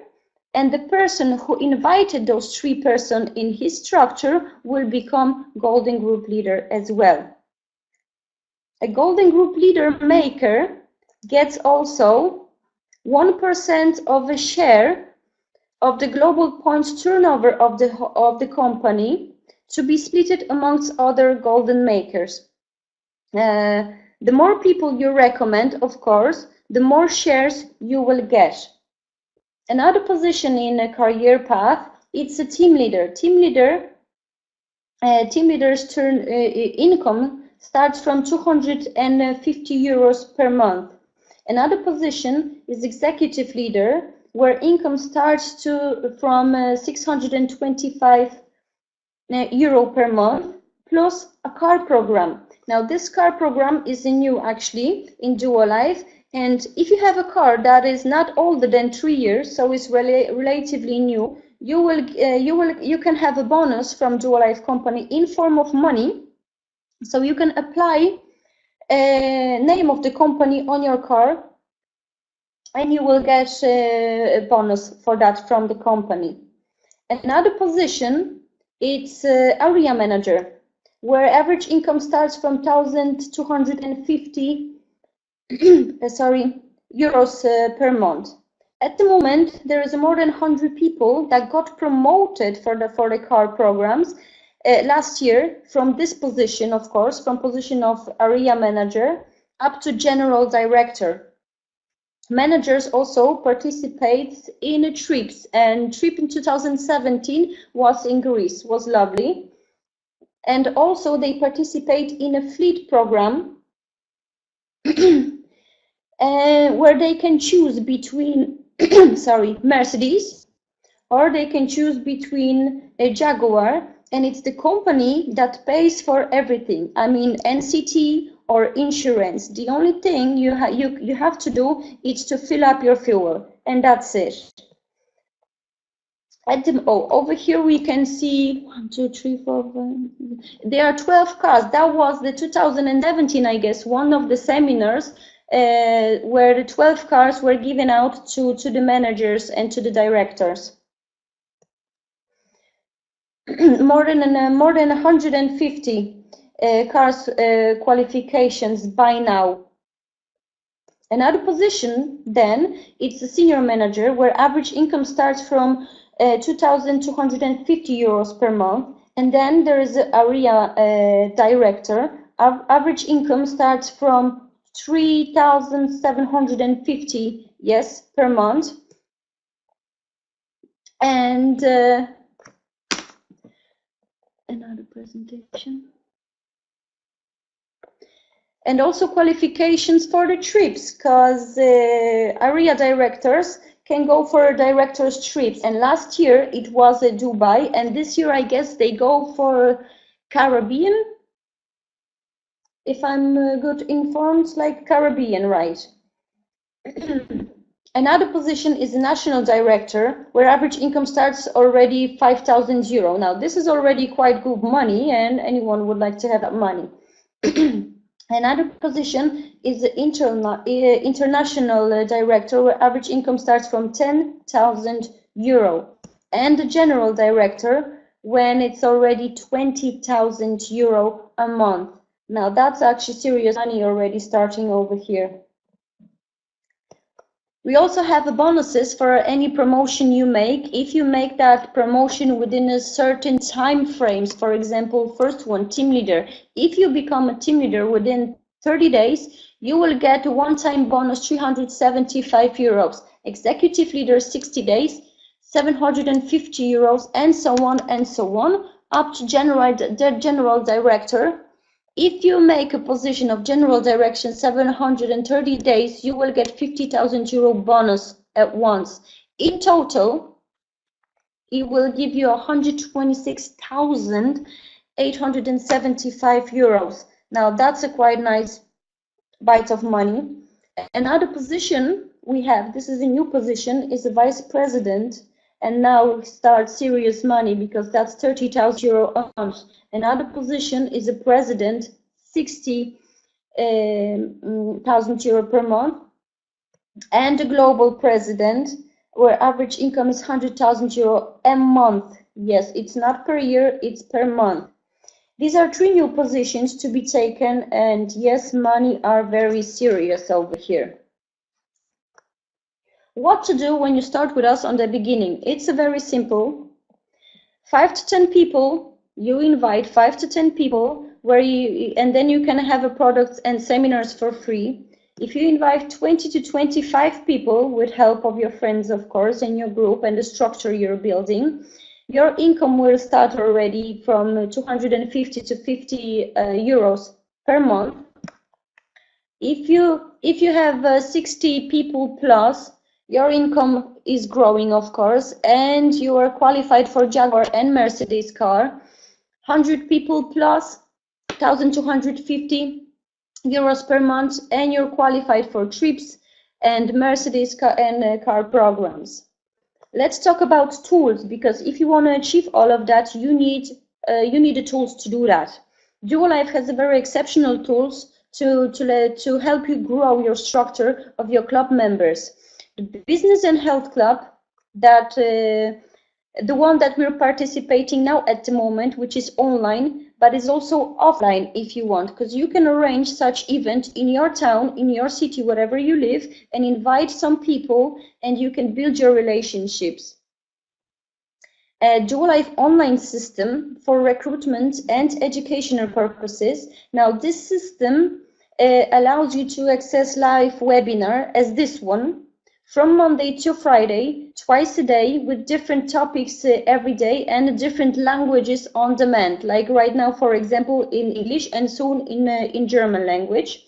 and the person who invited those 3 persons in his structure will become golden group leader as well. A golden group leader maker gets also 1% of a share of the global points turnover of the company to be split amongst other golden makers. The more people you recommend, of course, the more shares you will get. Another position in a career path, it's a team leader. Team leader's income starts from 250 euros per month. Another position is executive leader, where income starts from 625 euro per month, plus a car program. Now, this car program is new actually in DuoLife, and if you have a car that is not older than 3 years, so it's relatively new, you can have a bonus from DuoLife company in form of money. So you can apply name of the company on your car, and you will get a bonus for that from the company. Another position, it's area manager, where average income starts from 1,250 euros per month. At the moment, there is more than 100 people that got promoted for the car programs last year from this position, of course, from position of area manager up to general director. Managers also participate in trips, and trip in 2017 was in Greece, was lovely. And also they participate in a fleet program where they can choose between Mercedes, or they can choose between a Jaguar, and it's the company that pays for everything. I mean, NCT or insurance. The only thing you have to do is to fill up your fuel, and that's it. over here we can see 1, 2, 3, 4, 5. There are 12 cars. That was the 2017, I guess, one of the seminars where the 12 cars were given out to the managers and to the directors. more than 150 cars qualifications by now. Another position then, it's a senior manager, where average income starts from 2,250 euros per month, and then there is an area director. Average income starts from 3,750, yes, per month. And another presentation. And also qualifications for the trips, because area directors can go for directors' trips. And last year it was Dubai, and this year I guess they go for Caribbean. If I'm good informed, like Caribbean, right? Another position is a national director, where average income starts already 5,000 euro. Now this is already quite good money, and anyone would like to have that money. Another position is the international director, where average income starts from 10,000 euro, and the general director when it's already 20,000 euro a month. Now that's actually serious money already starting over here. We also have bonuses for any promotion you make. If you make that promotion within a certain time frames, for example, first one, team leader. If you become a team leader within 30 days, you will get a one-time bonus 375 euros. Executive leader 60 days, 750 euros, and so on, up to the general director. If you make a position of general direction 730 days, you will get 50,000 euro bonus at once. In total, it will give you 126,875 euros. Now that's a quite nice bite of money. Another position we have, this is a new position, is a vice president. And now start serious money, because that's 30,000 euro a month. Another position is a president, 60,000 euro per month, and a global president, where average income is 100,000 euro a month. Yes, it's not per year, it's per month. These are 3 new positions to be taken, and yes, money are very serious over here. What to do when you start with us on the beginning? It's a very simple. 5 to 10 people, you invite 5 to 10 people, and then you can have a products and seminars for free. If you invite 20 to 25 people, with help of your friends, of course, and your group and the structure you're building, your income will start already from 250 to 50 euros per month. If you have 60 people plus, your income is growing, of course, and you are qualified for Jaguar and Mercedes car. 100 people plus, 1,250 euros per month, and you're qualified for trips and Mercedes car programs. Let's talk about tools, because if you want to achieve all of that, you need the tools to do that. DuoLife has a very exceptional tools to help you grow your structure of your club members. The Business and Health Club, that the one that we're participating now at the moment, which is online, but is also offline if you want, because you can arrange such event in your town, in your city, wherever you live, and invite some people, and you can build your relationships. A DuoLife online system for recruitment and educational purposes. Now this system allows you to access live webinar as this one, from Monday to Friday, twice a day, with different topics every day, and different languages on demand, like right now, for example, in English, and soon in German language.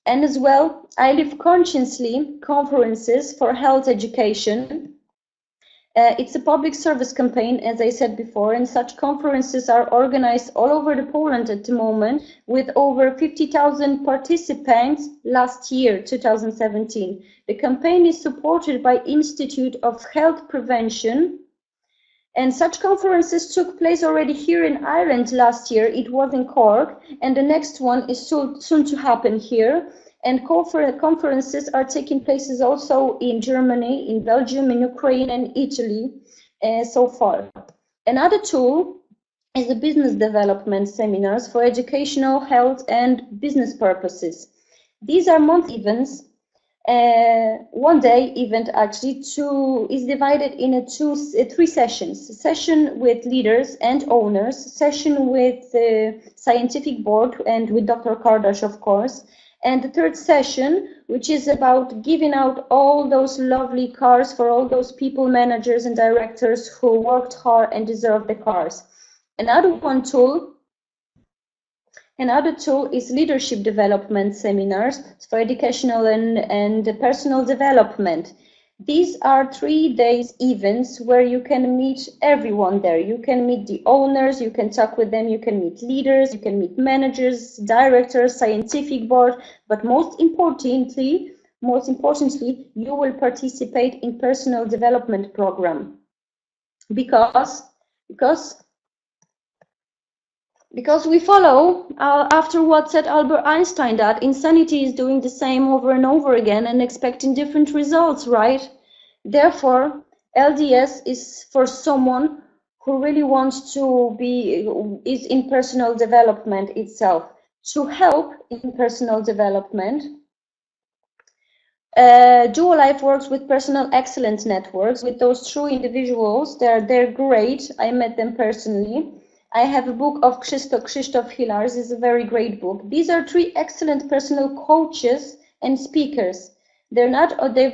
And as well, I Live Consciously conferences for health education. It's a public service campaign, as I said before, and such conferences are organized all over the Poland at the moment, with over 50,000 participants last year, 2017. The campaign is supported by Institute of Health Prevention And such conferences took place already here in Ireland last year. It was in Cork, and the next one is soon to happen here. And conferences are taking places also in Germany, in Belgium, in Ukraine, and Italy so far. Another tool is the business development seminars for educational, health, and business purposes. These are monthly events. One-day event actually is divided in three sessions. A session with leaders and owners, session with the scientific board and with Dr. Kardash, of course, and the third session, which is about giving out all those lovely cars for all those people, managers and directors who worked hard and deserve the cars. Another tool is leadership development seminars for educational and personal development. These are 3 days events where you can meet everyone there. You can meet the owners, you can talk with them, you can meet leaders, you can meet managers, directors, scientific board, but most importantly, you will participate in personal development program. Because we follow after what said Albert Einstein, that insanity is doing the same over and over again and expecting different results, right? Therefore, LDS is for someone who really wants to is in personal development itself. To help in personal development, DuoLife works with personal excellence networks, with those true individuals. They're great. I met them personally. I have a book of Krzysztof Hilars. It's a very great book. These are 3 excellent personal coaches and speakers. They're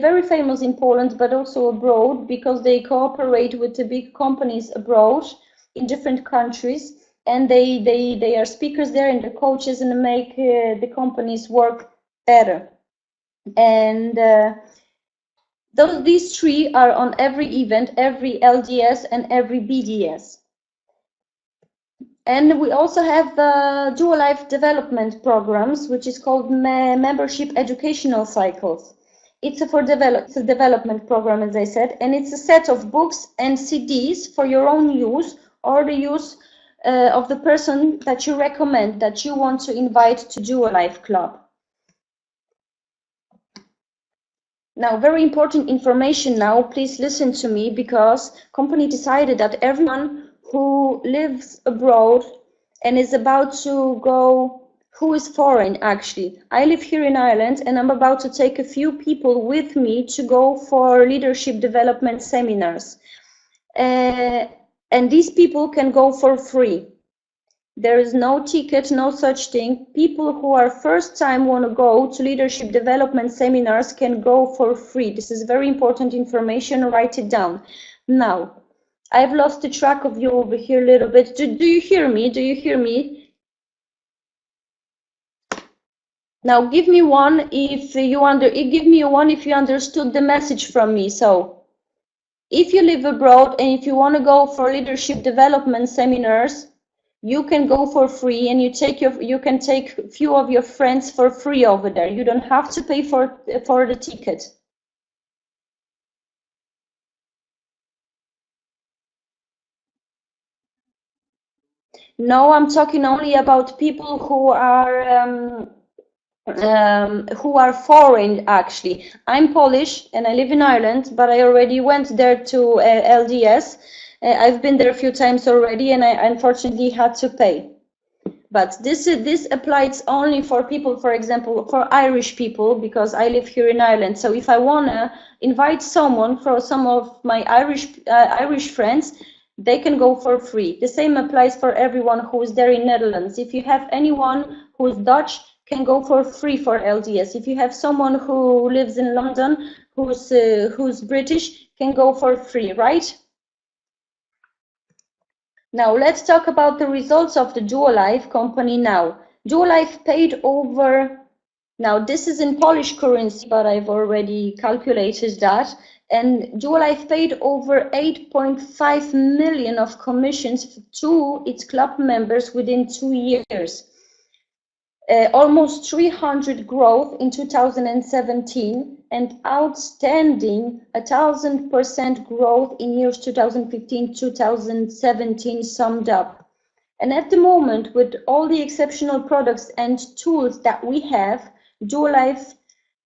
very famous in Poland, but also abroad, because they cooperate with the big companies abroad in different countries, and they are speakers there and the coaches, and make the companies work better. And these 3 are on every event, every LDS and every BDS. And we also have the DuoLife development programs, which is called membership educational cycles. It's a development program, as I said, and it's a set of books and CDs for your own use, or the use of the person that you recommend, that you want to invite to DuoLife Club. Now, very important information now, please listen to me, because company decided that everyone who lives abroad and is about to go, who is foreign actually. I live here in Ireland, and I'm about to take a few people with me to go for leadership development seminars. And these people can go for free. There is no ticket, no such thing. People who are first time want to go to leadership development seminars can go for free. This is very important information, write it down. Now, I've lost the track of you over here a little bit. Do you hear me? Do you hear me? Now give me one if you understood the message from me. So if you live abroad and if you want to go for leadership development seminars, you can go for free, and you can take a few of your friends for free over there. You don't have to pay for the ticket. No, I'm talking only about people who are foreign actually. I'm Polish and I live in Ireland, but I already went there to LDS. I've been there a few times already, and I unfortunately had to pay. But this applies only for people, for example, for Irish people, because I live here in Ireland. So if I wanna invite someone, for some of my Irish friends, they can go for free. The same applies for everyone who is there in Netherlands. If you have anyone who is Dutch, can go for free for LDS. If you have someone who lives in London, who's British, can go for free, right? Now let's talk about the results of the DuoLife company now. DuoLife paid over, now this is in Polish currency, but I've already calculated that, and DuoLife paid over 8.5 million of commissions to its club members within 2 years. Almost 300 growth in 2017. and outstanding 1,000% growth in years 2015-2017 summed up. And at the moment, with all the exceptional products and tools that we have, DuoLife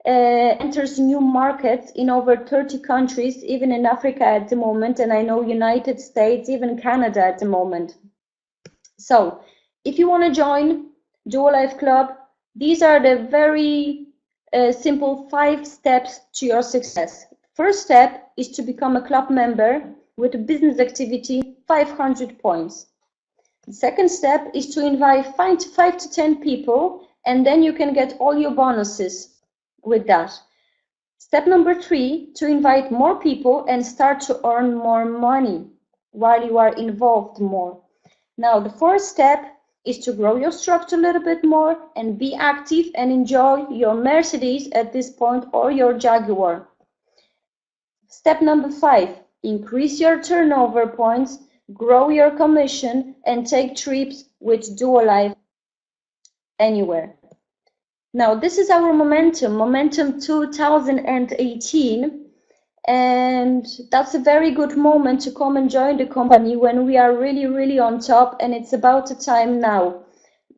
enters new markets in over 30 countries, even in Africa at the moment, and I know United States, even Canada at the moment. So if you want to join DuoLife Club, these are the very simple 5 steps to your success. First step is to become a club member with a business activity 500 points. The second step is to invite 5 to 10 people, and then you can get all your bonuses with that. Step number 3, to invite more people and start to earn more money while you are involved more. Now, the fourth step is to grow your structure a little bit more and be active and enjoy your Mercedes at this point or your Jaguar. Step number 5, increase your turnover points, grow your commission, and take trips with DuoLife anywhere. Now, this is our Momentum 2018. And that's a very good moment to come and join the company when we are really on top, and it's about the time now.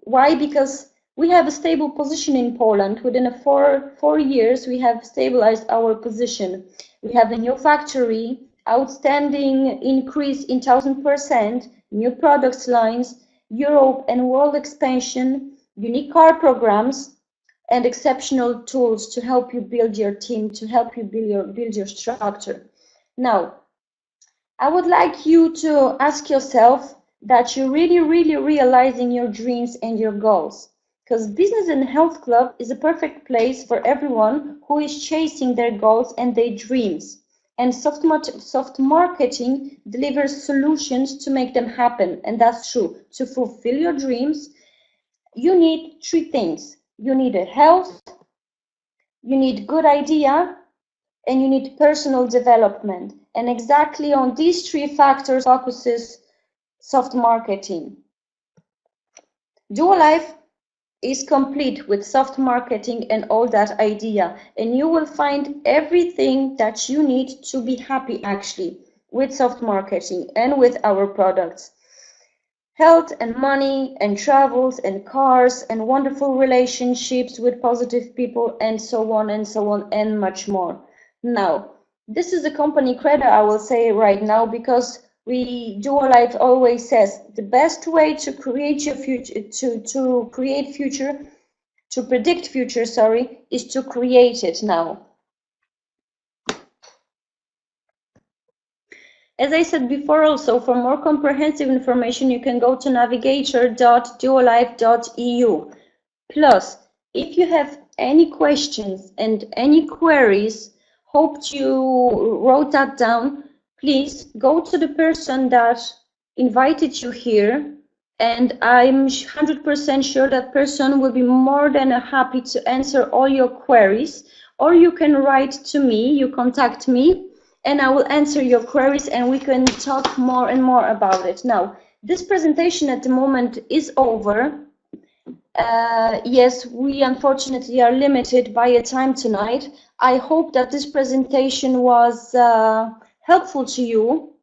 Why? Because we have a stable position in Poland. Within 4 years, we have stabilized our position. We have a new factory, outstanding increase in 1,000%, new products lines, Europe and world expansion, unique car programs, and exceptional tools to help you build your team, to help you build your structure. Now, I would like you to ask yourself that you're really realizing your dreams and your goals, because Business and Health Club is a perfect place for everyone who is chasing their goals and their dreams. And SoftMarketing delivers solutions to make them happen, and that's true. To fulfill your dreams, you need 3 things. You need a health, you need good idea, and you need personal development. And exactly on these 3 factors focuses SoftMarketing. DuoLife is complete with SoftMarketing and all that idea, and you will find everything that you need to be happy actually with SoftMarketing and with our products. Health and money and travels and cars and wonderful relationships with positive people and so on and much more. Now, this is a company credo, I will say right now, because DuoLife always says the best way to create your future, to predict future, is to create it now. As I said before, also, for more comprehensive information, you can go to navigator.duolife.eu. Plus, if you have any questions and any queries, hope you wrote that down, please go to the person that invited you here, and I'm 100% sure that person will be more than happy to answer all your queries. Or you can write to me, you contact me, and I will answer your queries and we can talk more and more about it. Now, this presentation at the moment is over. Yes, we unfortunately are limited by a time tonight. I hope that this presentation was helpful to you.